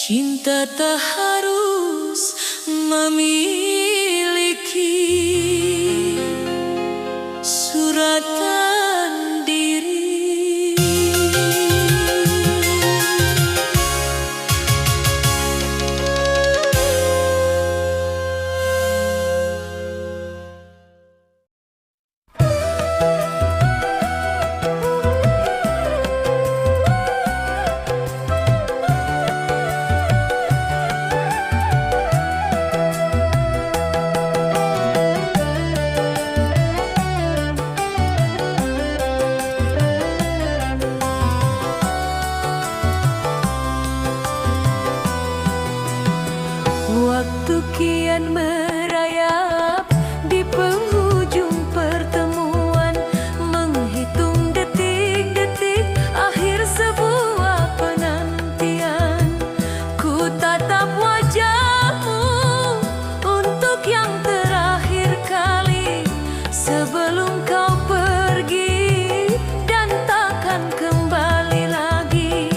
Cinta tak harus memiliki suratan diri. Waktu kian merayap di penghujung pertemuan, menghitung detik-detik akhir sebuah penantian. Ku tatap wajahmu untuk yang terakhir kali sebelum kau pergi dan takkan kembali lagi.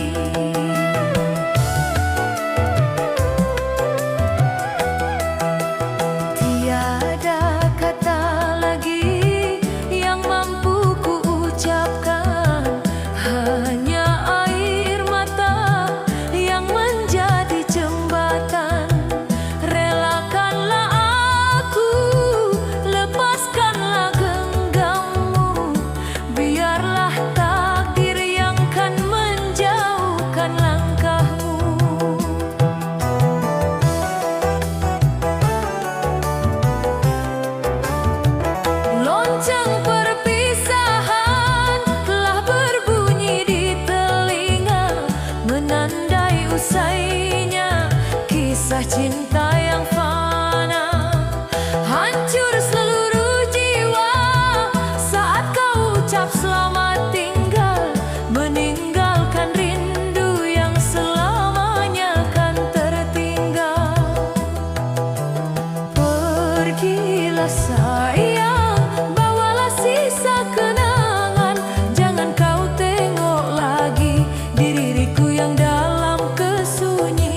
Usainya kisah cinta yang fana, hancur seluruh jiwa saat kau ucap selamat tinggal, meninggalkan rindu yang selamanya kan tertinggal. Pergilah sayang, bawalah sisa kenangan, jangan kau tengok lagi diriku yang dalam kesunyian.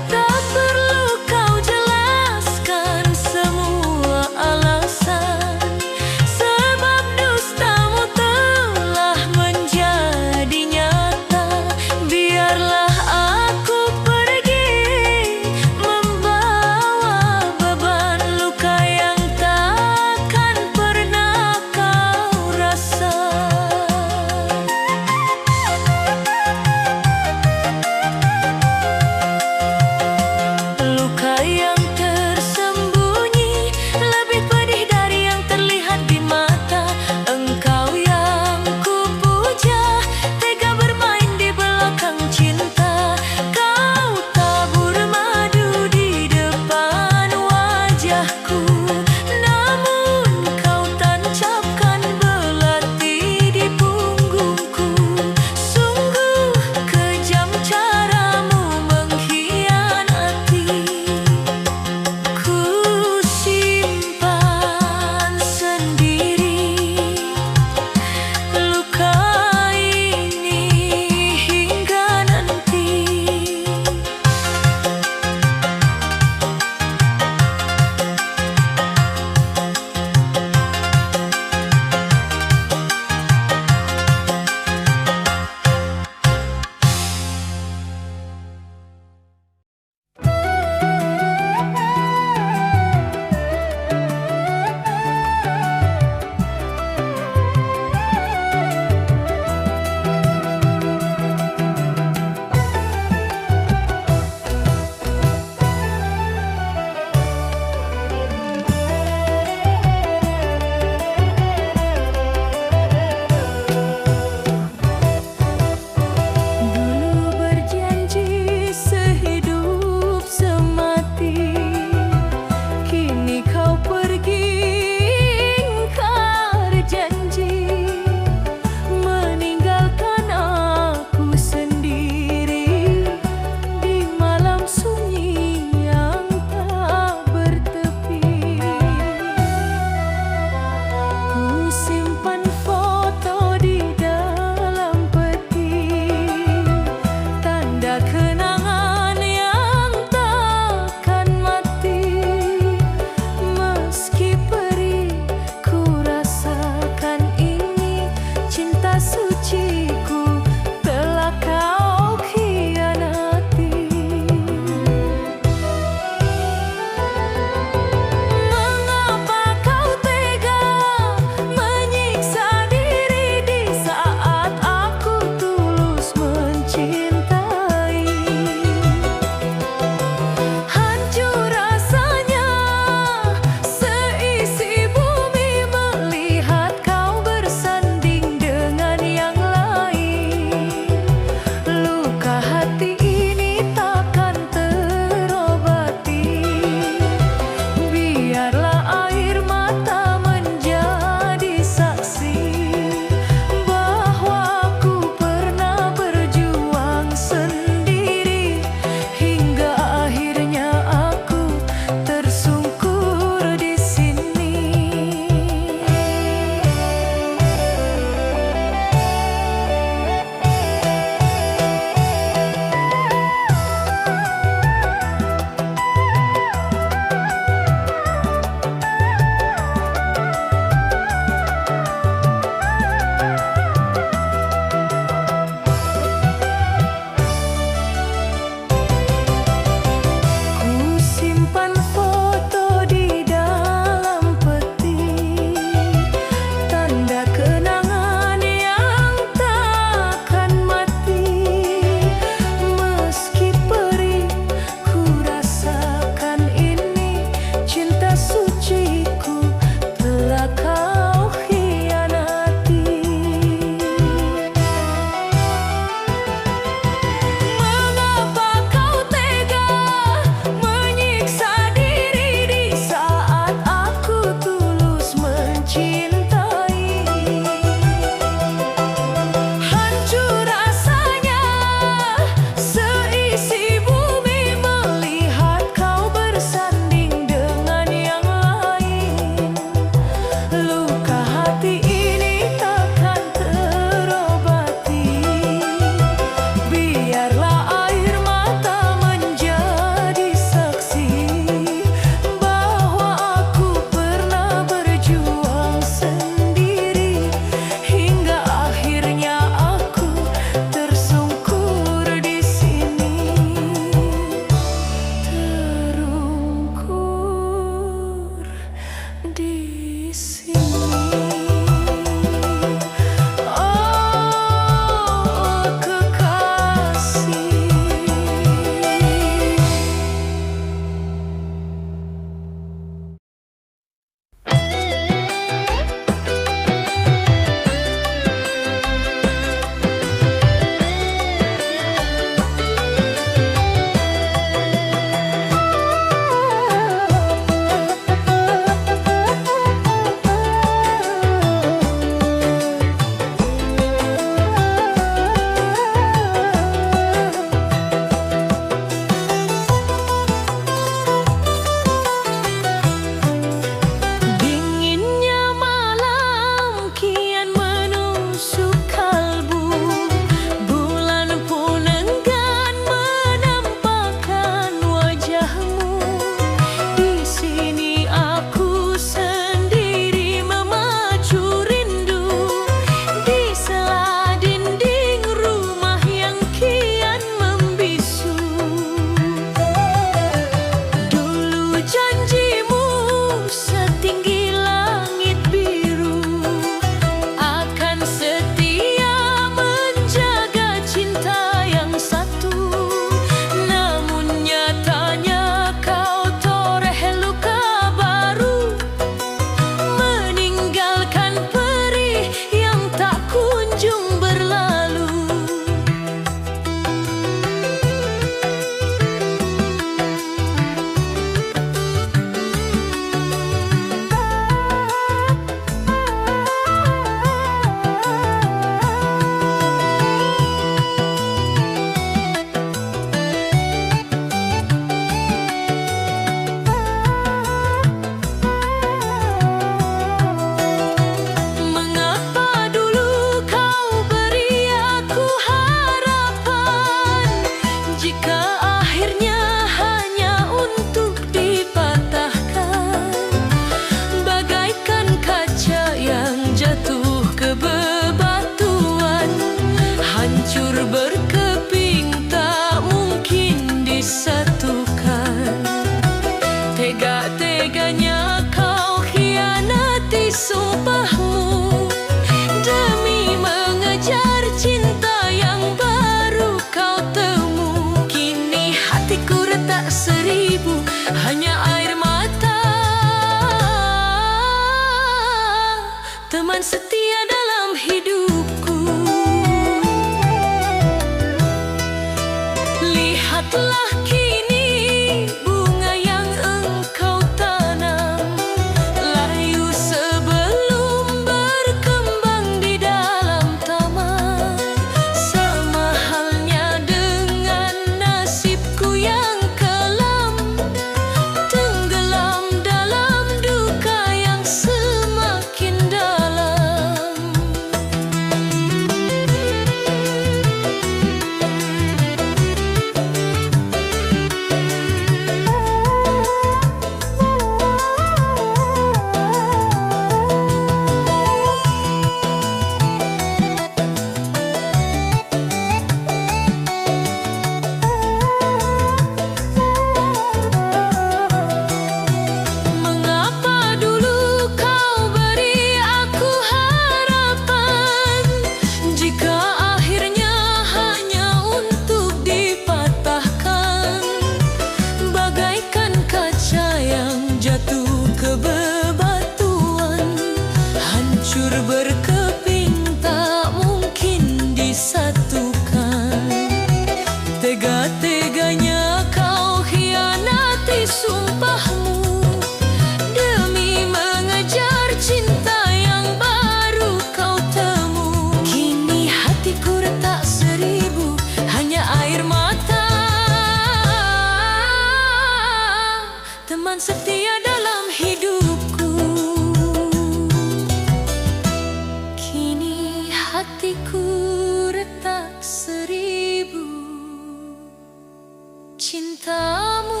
cintamu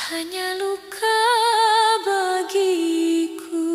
hanya luka bagiku.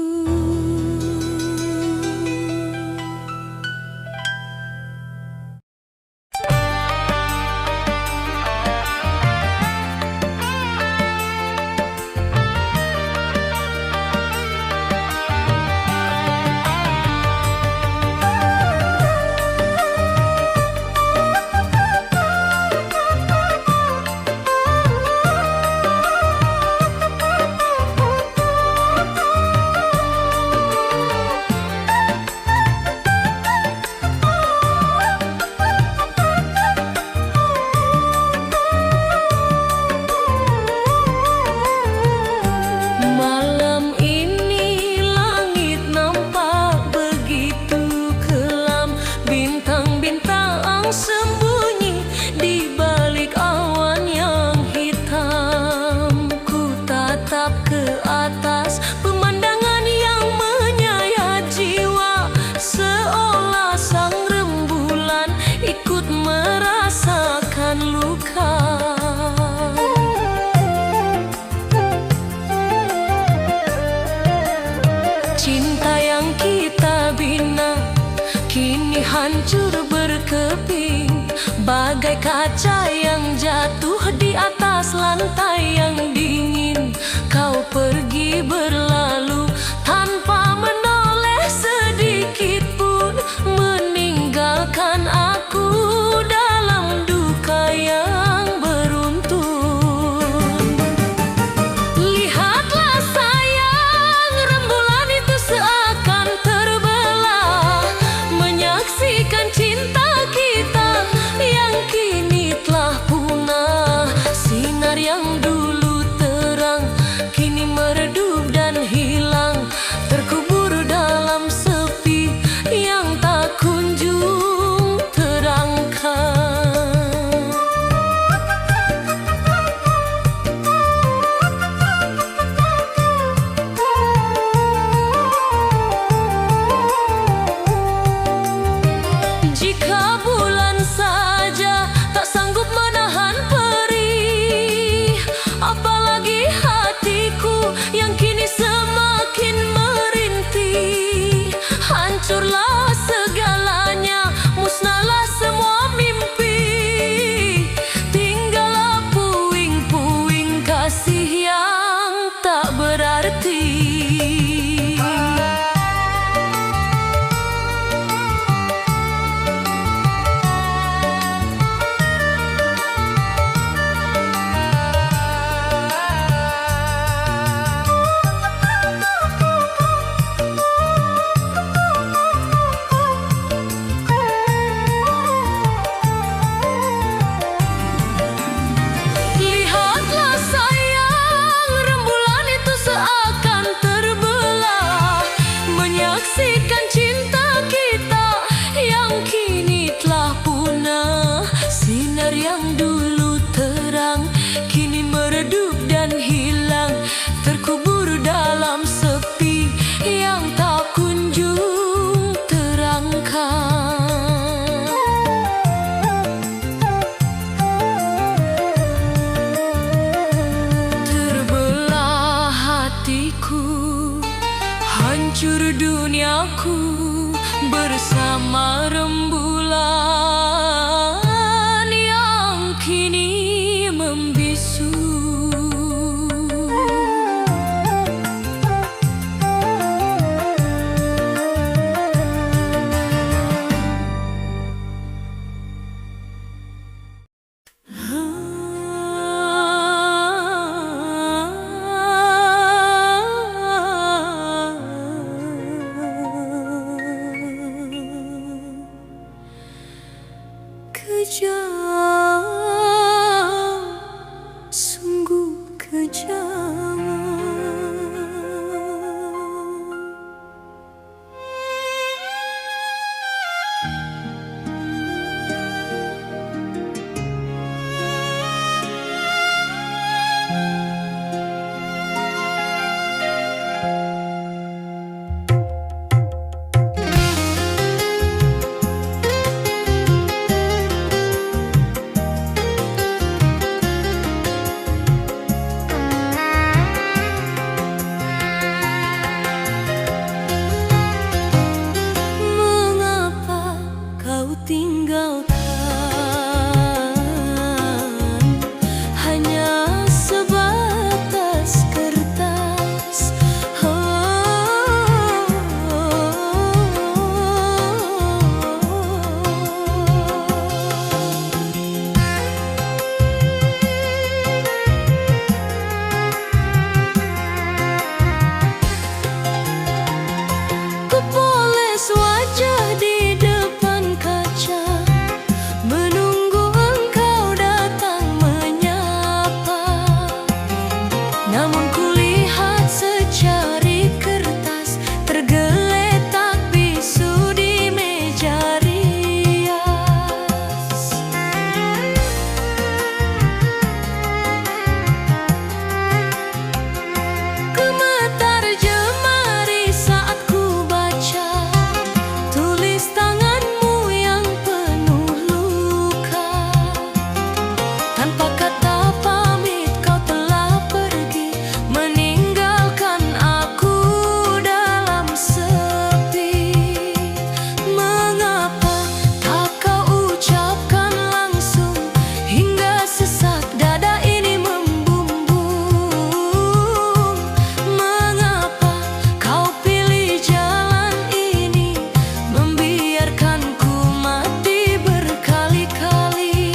Sembunyi di balik awan yang hitam, ku tatap ke atas pemandangan yang menyayat jiwa, seolah sang rembulan ikut merasakan luka. Cinta yang kita bina kini hancur berkeping, bagai kaca yang jatuh di atas lantai yang dingin. Kau pergi berlalu tanpa menoleh sedikit pun, meninggalkan aku dalam duka yang beruntun. Lihatlah sayang, rembulan itu seakan terbelah, menyaksikan cinta kita yang kini telah punah. Sinar yang dulu terang kini meredup dan hilang, terkubur dalam sepi yang tak kunjung terangkan. Jika bulan saja tak sanggup menahan perih, apalagi hatiku yang kini semakin merintih. Hancurlah segalanya, musnahlah semua mimpi, tinggallah puing-puing kasih yang tak berarti. Lihatlah sayang, rembulan itu seakan terbelah, menyaksikan cinta kita yang kini telah punah. Sinar yang dulu terang kini meredup dan hilang, terkubur dalam sepi yang tak kunjung terangkan. Terbelah hatiku, hancur duniaku bersama rembulan yang kini membisu. Kejam, sungguh kejam. hanya sebatas kertas. Kupoles wajah di depan kaca, menunggu engkau datang menyapa. Namun kulihat secari kertas tergeletak bisu di meja rias. Gemetar jemari saat ku baca tulis tanganmu yang penuh luka. Tanpa kata pamit kau telah pergi, meninggalkan aku dalam sepi. Mengapa tak kau ucapkan langsung hingga sesak dada ini membumbung? Mengapa kau pilih jalan ini, membiarkanku mati berkali-kali?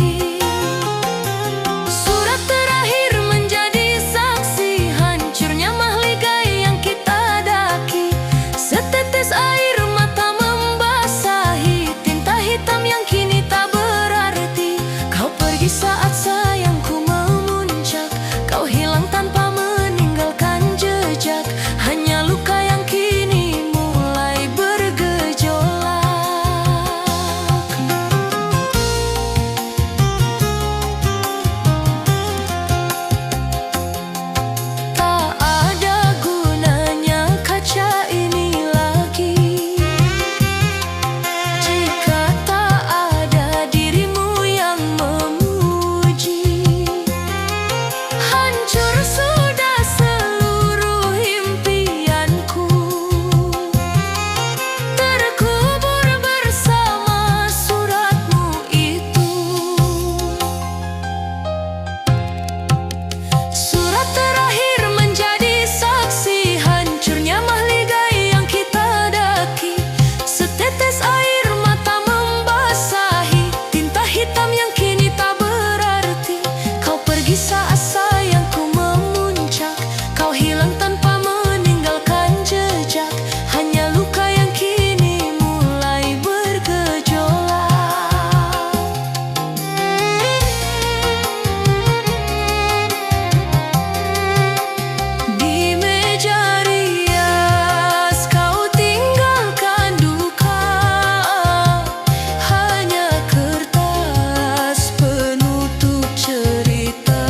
Surat terakhir menjadi saksi hancurnya mahligai yang kita daki. Setetes air mata membasahi tinta hitam yang kini tak berarti. Kau pergi saat sayangku memuncak, kau hilang tanpa meninggalkan jejak. Hanya luka yang kini mulai bergejolak. Tak ada gunanya kaca ini lagi jika tak ada dirimu yang memuji. Hancur sudah seluruh impianku, terkubur bersama suratmu itu. Surat terakhir menjadi saksi hancurnya mahligai yang kita daki. Setetes air mata membasahi tinta hitam yang kini tak berarti. Kau pergi saat sayangku memuncak, kau hilang tanpa meninggalkan jejak. Hanya luka yang kini mulai bergejolak. Di meja rias kau tinggalkan duka, hanya kertas penutup cerita.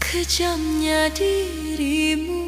Kejamnya dirimu.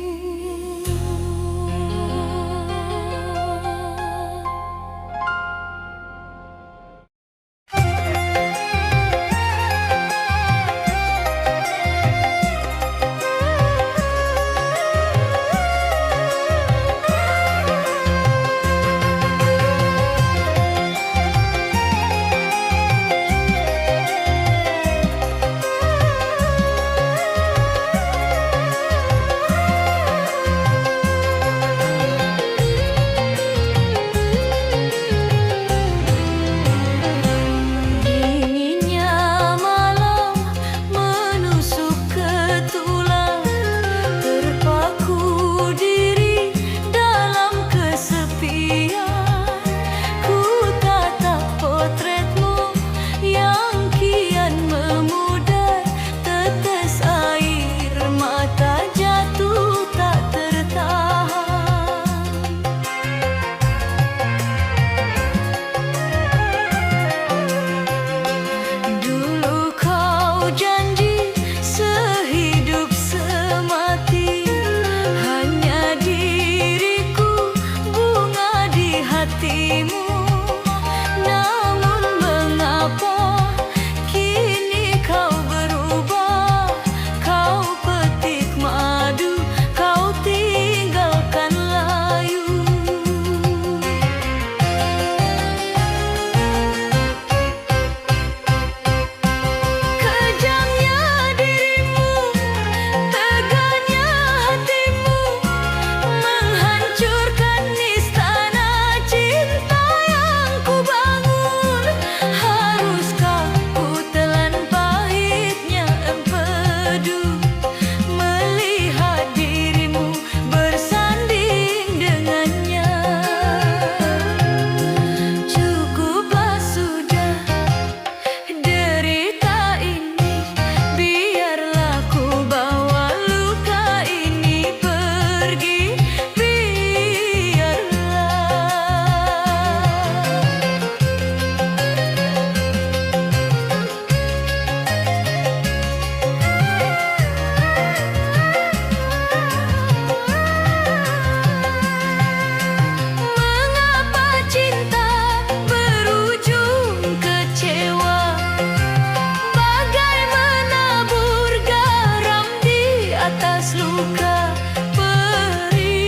bekas luka perih,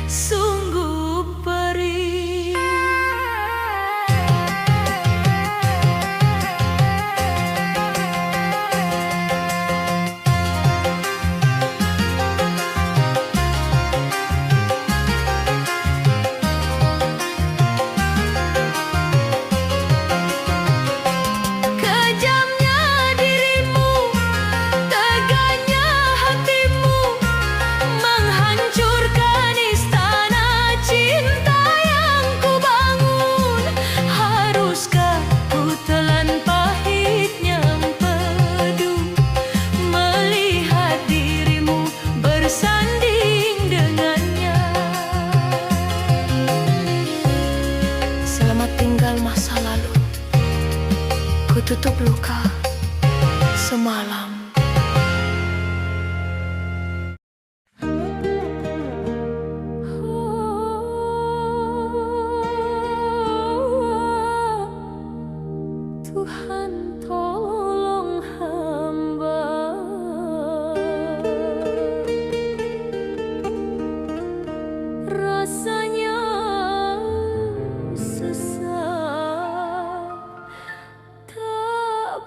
sungguh perih. Kejamnya dirimu, teganya hatimu, menghancurkan istana cinta yang kubangun. Haruskah ku telan pahitnya empedu, melihat dirimu bersanding dengannya? Selamat tinggal masa lalu, ku tutup luka semalam. Tuhan tolong hamba, rasanya sesak tak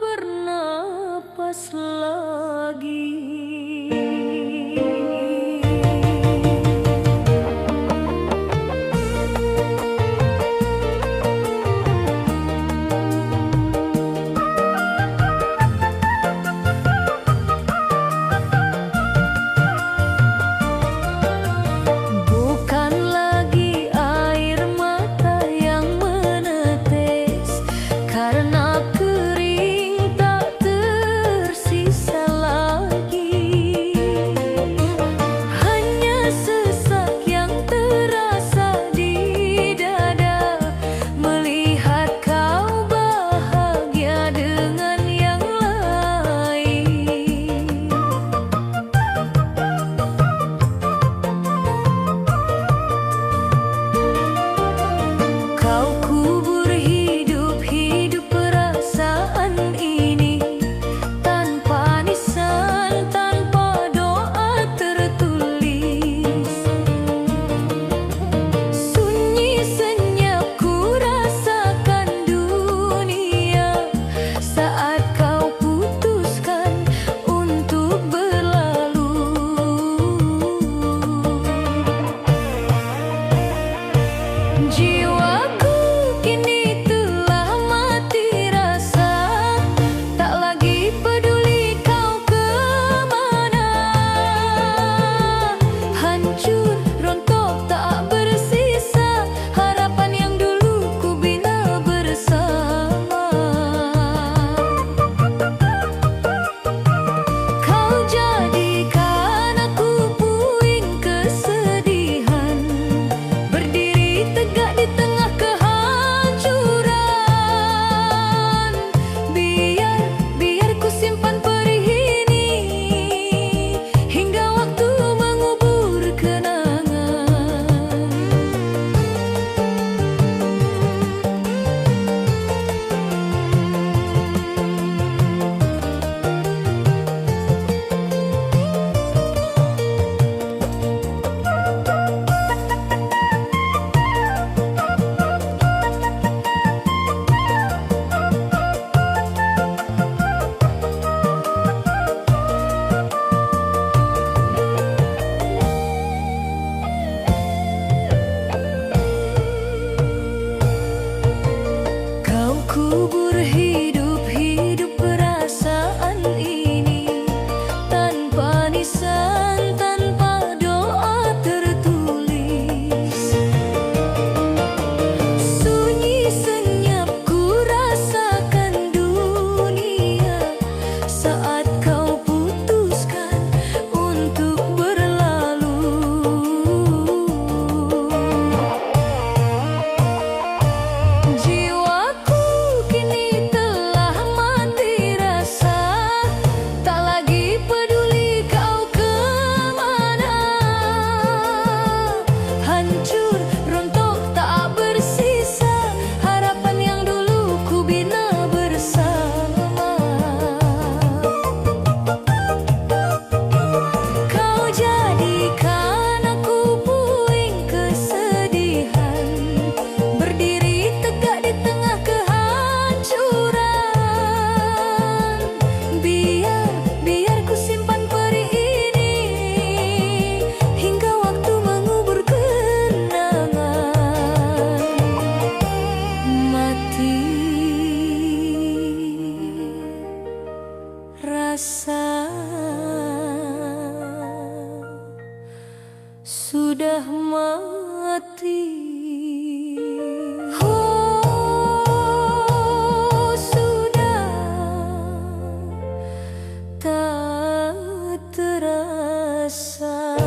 sudah mati. Sudah tak terasa.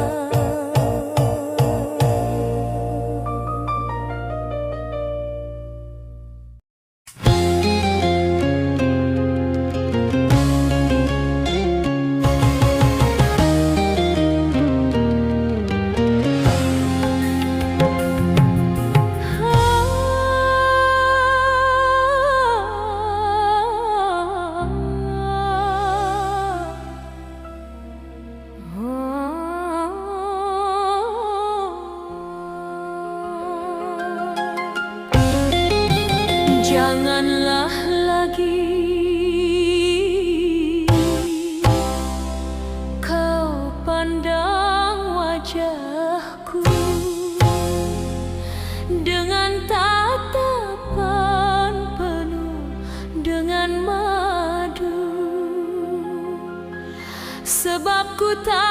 Janganlah lagi kau pandang wajahku dengan tatapan penuh dengan madu, sebab ku tak